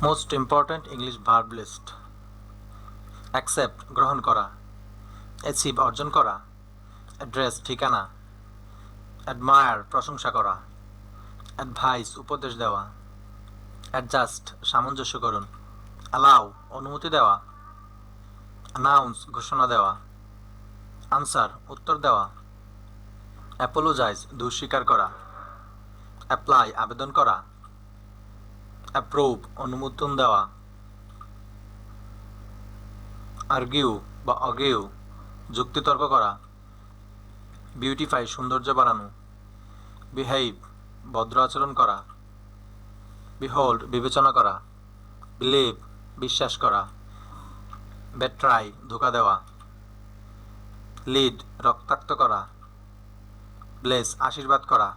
Most important English verb list: accept গ্রহণ করা, achieve অর্জন করা, address ঠিকানা, admire প্রশংসা করা, advice উপদেশ দেওয়া, adjust সামঞ্জস্য করুন, allow অনুমতি দেওয়া, announce ঘোষণা দেওয়া, answer উত্তর দেওয়া, apologize দোষ স্বীকার করা, apply আবেদন করা, approve অনুমোদন দেওয়া, argue বা argue যুক্তিতর্ক করা, beautify সৌন্দর্য বাড়ানো, behave ভদ্র আচরণ করা, behold বিবেচনা করা, believe বিশ্বাস করা, betray ধোঁকা দেওয়া, lead রক্তাক্ত করা, bless আশীর্বাদ করা,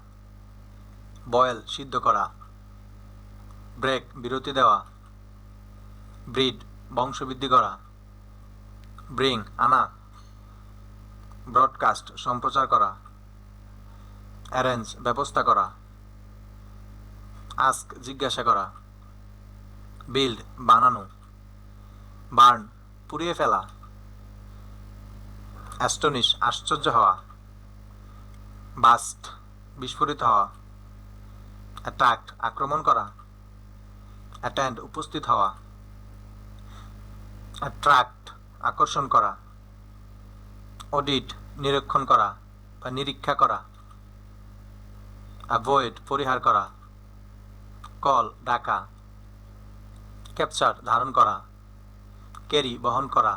boil সিদ্ধ করা, ব্রেক বিরতি দেওয়া, ব্রিড বংশবৃদ্ধি করা, ব্রিং আনা, ব্রডকাস্ট সম্প্রচার করা, অ্যারেঞ্জ ব্যবস্থা করা, আস্ক জিজ্ঞাসা করা, বিল্ড বানানো, বার্ন পুড়িয়ে ফেলা, অ্যাস্টনিশ আশ্চর্য হওয়া, বাস্ট বিস্ফোরিত হওয়া, অ্যাট্রাক্ট আক্রমণ করা, অ্যাটেন্ড উপস্থিত হওয়া, অ্যাট্রাক্ট আকর্ষণ করা, অডিট নিরীক্ষণ করা বা নিরীক্ষা করা, অ্যাভয়েড পরিহার করা, কল ডাকা, ক্যাপচার ধারণ করা, ক্যারি বহন করা।